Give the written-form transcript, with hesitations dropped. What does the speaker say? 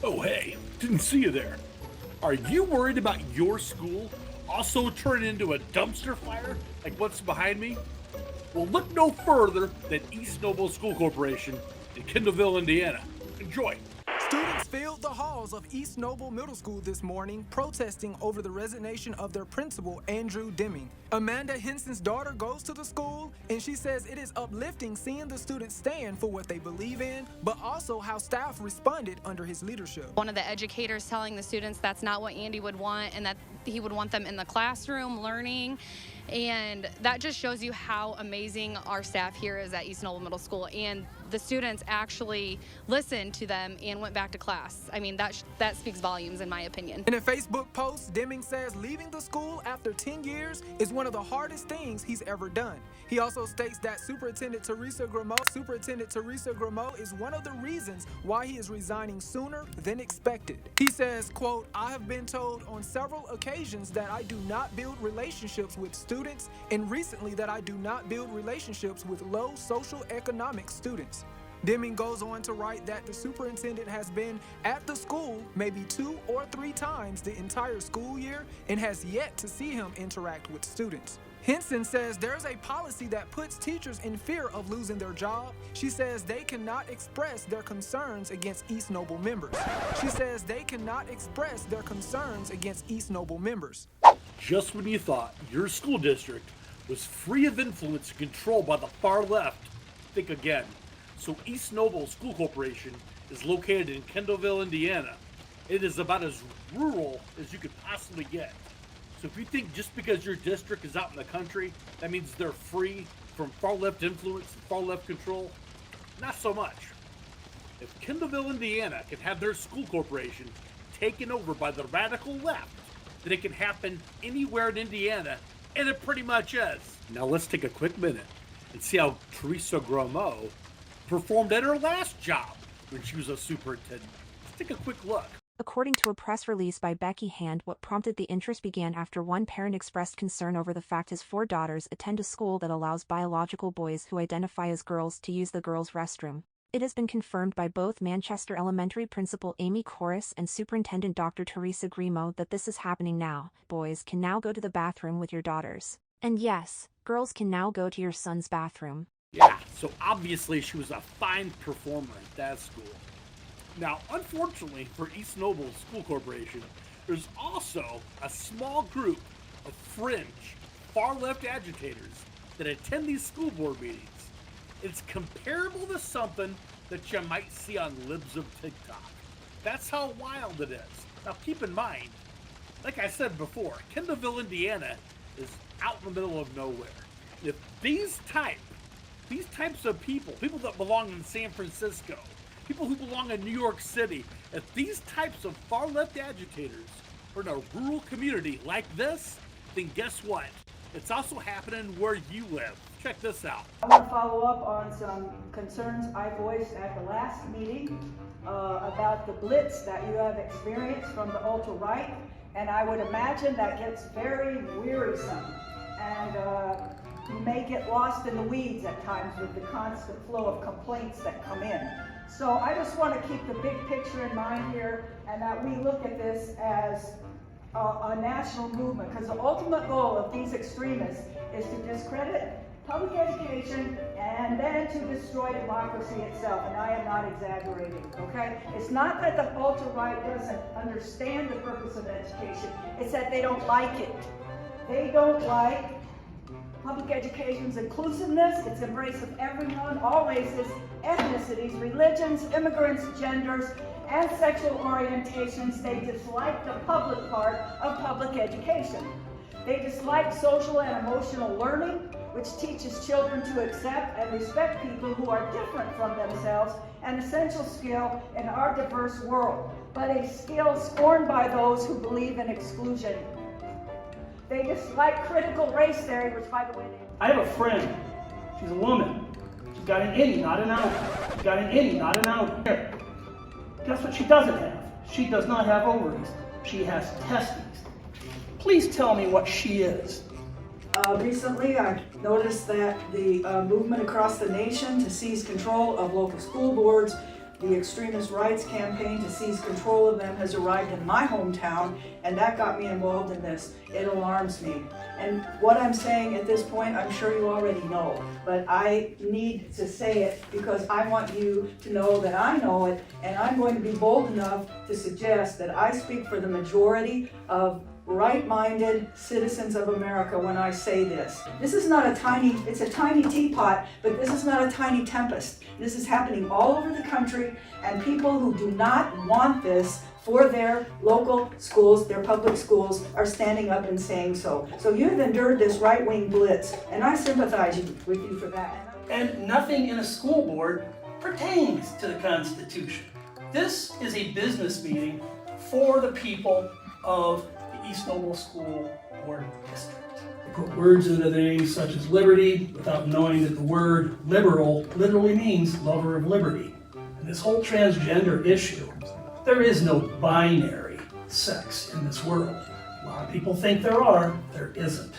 Oh, hey, didn't see you there. Are you worried about your school also turning into a dumpster fire like what's behind me? Well, look no further than East Noble School Corporation in Kendallville, Indiana. Enjoy. Students filled the halls of East Noble Middle School this morning, protesting over the resignation of their principal, Andrew Deming. Amanda Henson's daughter goes to the school, and she says it is uplifting seeing the students stand for what they believe in, but also how staff responded under his leadership. One of the educators telling the students that's not what Andy would want, and that he would want them in the classroom learning. And that just shows you how amazing our staff here is at East Noble Middle School. And the students actually listened to them and went back to class. I mean, that speaks volumes in my opinion. In a Facebook post, Deming says leaving the school after 10 years is one of the hardest things he's ever done. He also states that Superintendent Teresa Grimeau is one of the reasons why he is resigning sooner than expected. He says, quote, "I have been told on several occasions that I do not build relationships with students, and recently that I do not build relationships with low socioeconomic students." Deming goes on to write that the superintendent has been at the school maybe 2 or 3 times the entire school year and has yet to see him interact with students. Henson says there's a policy that puts teachers in fear of losing their job. She says they cannot express their concerns against East Noble members. Just when you thought your school district was free of influence and control by the far left, think again. So East Noble School Corporation is located in Kendallville, Indiana. It is about as rural as you could possibly get. So if you think just because your district is out in the country, that means they're free from far left influence and far left control, not so much. If Kendallville, Indiana can have their school corporation taken over by the radical left, then it can happen anywhere in Indiana, and it pretty much is. Now let's take a quick minute and see how Teresa Grimeau performed at her last job when she was a superintendent. Let's take a quick look. According to a press release by Becky Hand, what prompted the interest began after one parent expressed concern over the fact his 4 daughters attend a school that allows biological boys who identify as girls to use the girls' restroom. It has been confirmed by both Manchester Elementary Principal Amy Corris and Superintendent Dr. Teresa Grimeau that this is happening now. Boys can now go to the bathroom with your daughters. And yes, girls can now go to your son's bathroom. Yeah, so obviously she was a fine performer at that school. Now, unfortunately for East Noble School Corporation, there's also a small group of fringe, far-left agitators that attend these school board meetings. It's comparable to something that you might see on Libs of TikTok. That's how wild it is. Now, keep in mind, like I said before, Kendallville, Indiana is out in the middle of nowhere. If these types of people that belong in San Francisco, people who belong in New York City, if these types of far-left agitators are in a rural community like this, then guess what? It's also happening where you live. Check this out. I want to follow up on some concerns I voiced at the last meeting about the blitz that you have experienced from the ultra-right, and I would imagine that gets very wearisome, and you may get lost in the weeds at times with the constant flow of complaints that come in. So I just want to keep the big picture in mind here, and that we look at this as a national movement, because the ultimate goal of these extremists is to discredit public education and then to destroy democracy itself, and I am not exaggerating, okay? It's not that the ultra-right doesn't understand the purpose of education, it's that they don't like it. They don't like public education's inclusiveness, its embrace of everyone, all races, ethnicities, religions, immigrants, genders, and sexual orientations. They dislike the public part of public education. They dislike social and emotional learning, which teaches children to accept and respect people who are different from themselves, an essential skill in our diverse world, but a skill scorned by those who believe in exclusion. They dislike critical race theory, which, by the way, I have a friend. She's a woman. She's got an innie, not an outie. She's got an innie, not an outie. Here. Guess what she doesn't have? She does not have ovaries. She has testes. Please tell me what she is. Recently, I noticed that the movement across the nation to seize control of local school boards the extremist rights campaign to seize control of them has arrived in my hometown, and that got me involved in this. It alarms me. And what I'm saying at this point, I'm sure you already know, but I need to say it because I want you to know that I know it, and I'm going to be bold enough to suggest that I speak for the majority of right-minded citizens of America when I say this. This is not it's a tiny teapot, but this is not a tiny tempest. This is happening all over the country, and people who do not want this for their local schools, their public schools, are standing up and saying so. So you've endured this right-wing blitz, and I sympathize with you for that. And nothing in a school board pertains to the Constitution. This is a business meeting for the people of the East Noble School Board District. They put words into their names such as liberty without knowing that the word liberal literally means lover of liberty. And this whole transgender issue, there is no binary sex in this world. A lot of people think there are, there isn't.